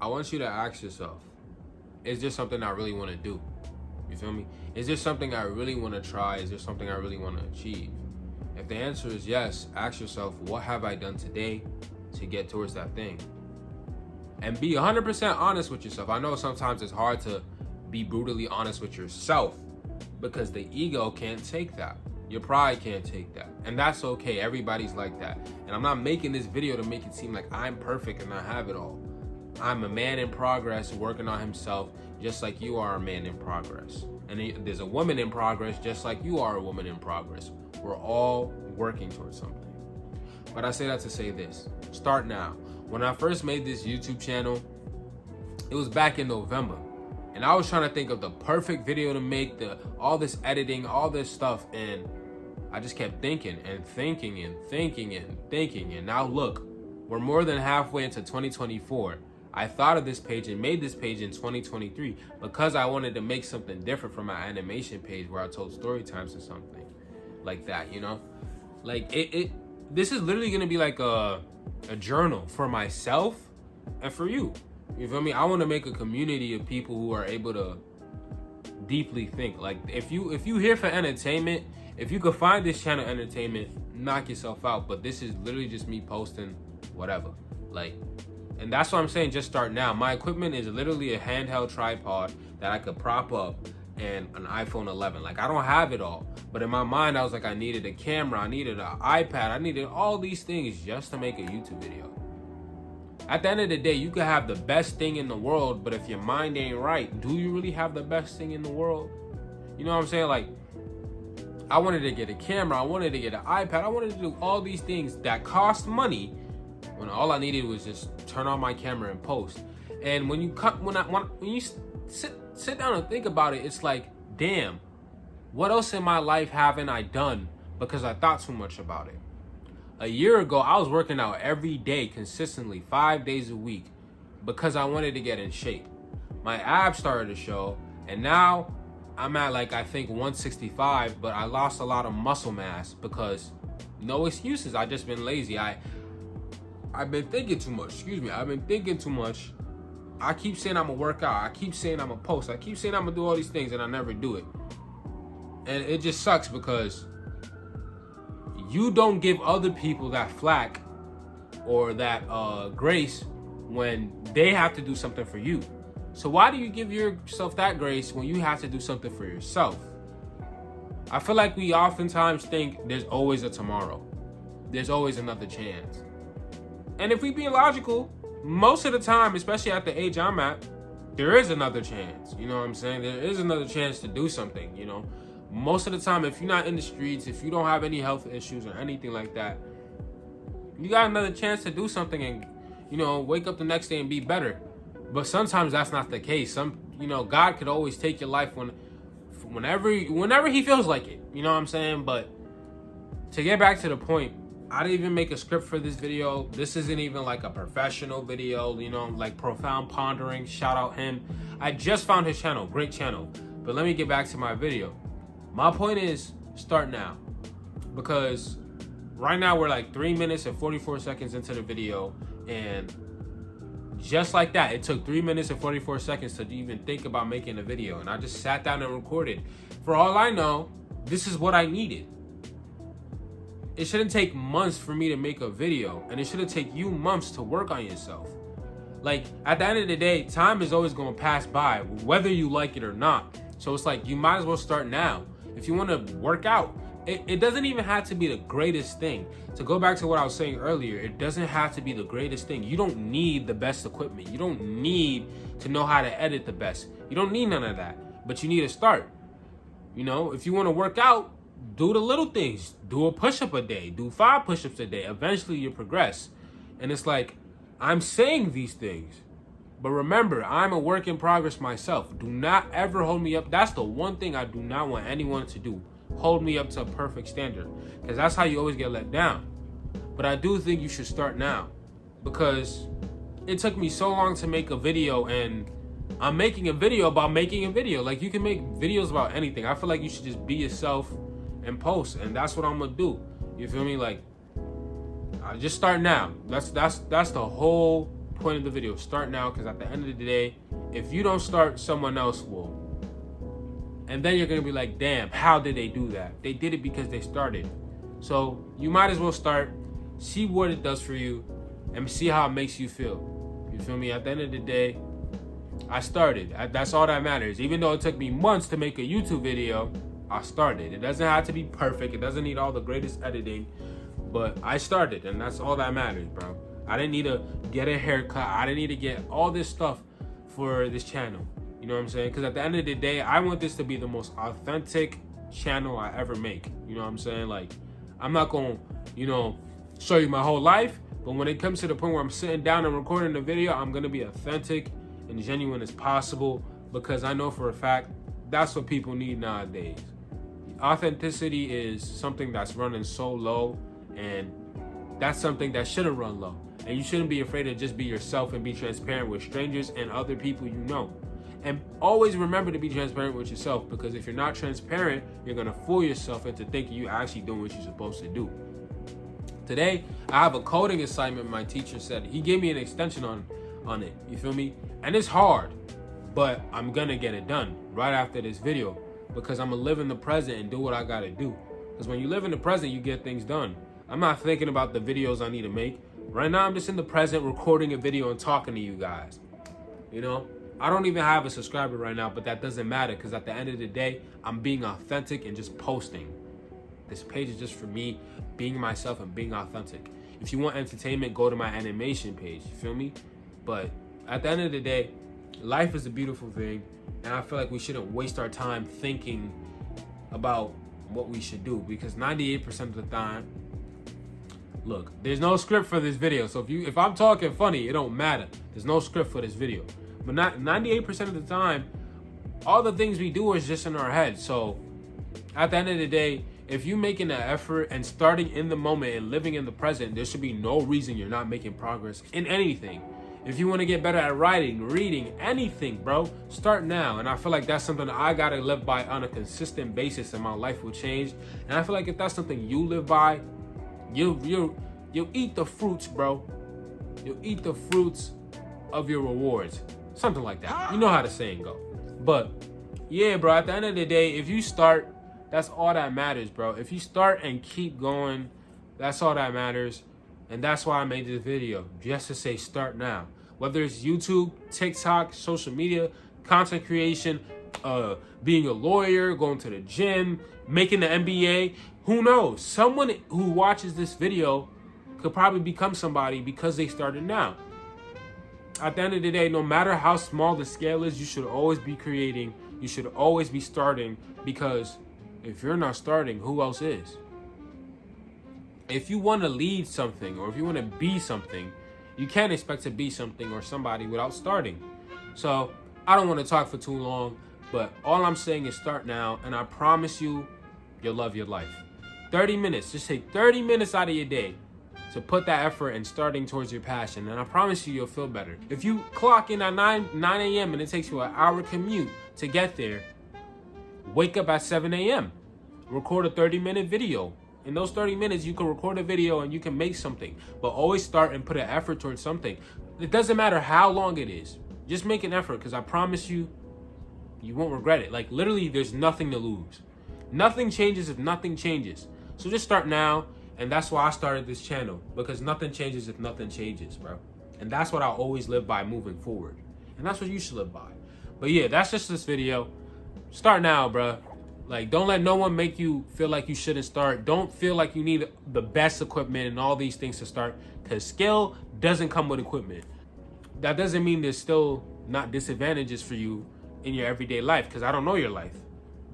I want you to ask yourself, is there something I really want to do? You feel me? Is there something I really want to try? Is there something I really want to achieve? If the answer is yes, ask yourself, what have I done today to get towards that thing? And be 100% honest with yourself. I know sometimes it's hard to be brutally honest with yourself because the ego can't take that. Your pride can't take that. And that's okay. Everybody's like that. And I'm not making this video to make it seem like I'm perfect and I have it all. I'm a man in progress working on himself just like you are a man in progress. And there's a woman in progress just like you are a woman in progress. We're all working towards something. But I say that to say this. Start now. When I first made this YouTube channel, it was back in November. And I was trying to think of the perfect video to make, all this editing, all this stuff. And I just kept thinking and thinking and thinking and thinking. And now look, we're more than halfway into 2024. I thought of this page and made this page in 2023 because I wanted to make something different from my animation page where I told story times or something like that, you know? Like this is literally gonna be like a journal for myself and for you. You feel me? I want to make a community of people who are able to deeply think. Like if you here for entertainment, if you could find this channel entertainment, knock yourself out. But this is literally just me posting whatever. Like, and that's what I'm saying, just start now. My equipment is literally a handheld tripod that I could prop up and an iPhone 11. Like, I don't have it all. But in my mind, I was like, I needed a camera, I needed an iPad, I needed all these things just to make a YouTube video. At the end of the day, you could have the best thing in the world, but if your mind ain't right, do you really have the best thing in the world? You know what I'm saying? Like, I wanted to get a camera, I wanted to get an iPad, I wanted to do all these things that cost money when all I needed was just turn on my camera and post. And when you sit down and think about it, it's like, damn, what else in my life haven't I done because I thought too much about it? A year ago, I was working out every day consistently, 5 days a week, because I wanted to get in shape. My abs started to show, and now I'm at like, I think 165, but I lost a lot of muscle mass because no excuses. I just been lazy. I've been thinking too much. I've been thinking too much. I keep saying I'm gonna work out. I keep saying I'm gonna post. I keep saying I'm gonna do all these things, and I never do it. And it just sucks because you don't give other people that flack or that grace when they have to do something for you. So why do you give yourself that grace when you have to do something for yourself? I feel like we oftentimes think there's always a tomorrow. There's always another chance. And if we be logical, most of the time, especially at the age I'm at, there is another chance. You know what I'm saying? There is another chance to do something, you know? Most of the time, if you're not in the streets, if you don't have any health issues or anything like that, you got another chance to do something and, you know, wake up the next day and be better. But sometimes that's not the case. God could always take your life whenever he feels like it. You know what I'm saying? But to get back to the point, I didn't even make a script for this video. This isn't even like a professional video, you know, like Profound Pondering. Shout out him. I just found his channel. Great channel. But let me get back to my video. My point is, start now. Because right now we're like 3 minutes and 44 seconds into the video. And just like that, it took 3 minutes and 44 seconds to even think about making a video. And I just sat down and recorded. For all I know, this is what I needed. It shouldn't take months for me to make a video. And it shouldn't take you months to work on yourself. Like, at the end of the day, time is always going to pass by, whether you like it or not. So it's like, you might as well start now. If you want to work out, it doesn't even have to be the greatest thing. To go back to what I was saying earlier, it doesn't have to be the greatest thing. You don't need the best equipment. You don't need to know how to edit the best. You don't need none of that. But you need to start. You know, if you want to work out, do the little things. Do a push-up a day. Do 5 push-ups a day. Eventually you progress. And it's like, I'm saying these things. But remember, I'm a work in progress myself. Do not ever hold me up. That's the one thing I do not want anyone to do. Hold me up to a perfect standard. Because that's how you always get let down. But I do think you should start now. Because it took me so long to make a video, and I'm making a video about making a video. Like, you can make videos about anything. I feel like you should just be yourself and post. And that's what I'm going to do. You feel me? Like, I just start now. That's the whole point of the video. Start now, because at the end of the day, if you don't start, someone else will. And then you're going to be like, damn, how did they do that? They did it because they started. So you might as well start, see what it does for you, and see how it makes you feel. You feel me? At the end of the day, I started. That's all that matters. Even though it took me months to make a YouTube video, I started. It doesn't have to be perfect. It doesn't need all the greatest editing. But I started, and that's all that matters, bro. I didn't need to get a haircut. I didn't need to get all this stuff for this channel. You know what I'm saying? Because at the end of the day, I want this to be the most authentic channel I ever make. You know what I'm saying? Like, I'm not going to, show you my whole life. But when it comes to the point where I'm sitting down and recording the video, I'm going to be authentic and genuine as possible. Because I know for a fact, that's what people need nowadays. Authenticity is something that's running so low. And that's something that shouldn't run low. And you shouldn't be afraid to just be yourself and be transparent with strangers and other people you know. And always remember to be transparent with yourself, because if you're not transparent, you're going to fool yourself into thinking you actually doing what you're supposed to do. Today, I have a coding assignment my teacher said. He gave me an extension on it. You feel me? And it's hard, but I'm going to get it done right after this video, because I'm going to live in the present and do what I got to do. Because when you live in the present, you get things done. I'm not thinking about the videos I need to make. Right now, I'm just in the present recording a video and talking to you guys. I don't even have a subscriber right now, but that doesn't matter, because at the end of the day, I'm being authentic and just posting. This page is just for me being myself and being authentic. If you want entertainment, go to my animation page. You feel me? But at the end of the day, life is a beautiful thing, and I feel like we shouldn't waste our time thinking about what we should do, because 98% of the time, look, there's no script for this video. So if I'm talking funny, it don't matter. There's no script for this video. But not 98% of the time, all the things we do is just in our head. So at the end of the day, if you're making an effort and starting in the moment and living in the present, there should be no reason you're not making progress in anything. If you want to get better at writing, reading, anything, bro, start now. And I feel like that's something that I got to live by on a consistent basis, and my life will change. And I feel like if that's something you live by, you'll eat the fruits, bro. You'll eat the fruits of your rewards. Something like that. You know how the saying go. But yeah, bro, at the end of the day, if you start, that's all that matters, bro. If you start and keep going, that's all that matters. And that's why I made this video, just to say start now. Whether it's YouTube, TikTok, social media, content creation, being a lawyer, going to the gym, making the NBA, who knows? Someone who watches this video could probably become somebody because they started now. At the end of the day, no matter how small the scale is, you should always be creating. You should always be starting, because if you're not starting, who else is? If you want to lead something, or if you want to be something, you can't expect to be something or somebody without starting. So I don't want to talk for too long, but all I'm saying is start now, and I promise you, you'll love your life. 30 minutes, just take 30 minutes out of your day to put that effort in starting towards your passion, and I promise you, you'll feel better. If you clock in at 9 a.m. and it takes you an hour commute to get there, wake up at 7 a.m. Record a 30-minute video. In those 30 minutes, you can record a video and you can make something. But always start and put an effort towards something. It doesn't matter how long it is. Just make an effort, because I promise you, you won't regret it. Like, literally, there's nothing to lose. Nothing changes if nothing changes. So just start now. And that's why I started this channel, because nothing changes if nothing changes, bro. And that's what I'll always live by moving forward. And that's what you should live by. But yeah, that's just this video. Start now, bro. Like, don't let no one make you feel like you shouldn't start. Don't feel like you need the best equipment and all these things to start, because skill doesn't come with equipment. That doesn't mean there's still not disadvantages for you in your everyday life, because I don't know your life.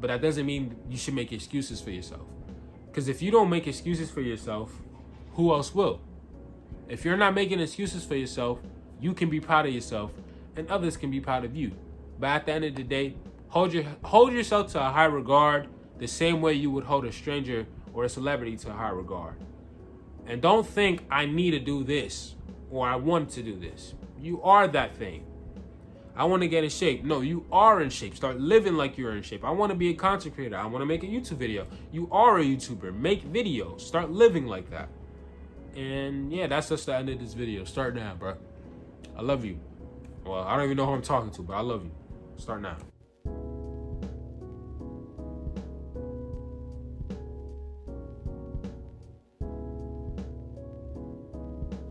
But that doesn't mean you should make excuses for yourself. Because if you don't make excuses for yourself, who else will? If you're not making excuses for yourself, you can be proud of yourself, and others can be proud of you. But at the end of the day, hold yourself to a high regard, the same way you would hold a stranger or a celebrity to a high regard. And don't think, I need to do this, or I want to do this. You are that thing. I want to get in shape. No, you are in shape. Start living like you're in shape. I want to be a content creator. I want to make a YouTube video. You are a YouTuber. Make videos. Start living like that. And yeah, that's just the end of this video. Start now, bro. I love you. Well, I don't even know who I'm talking to, but I love you. Start now.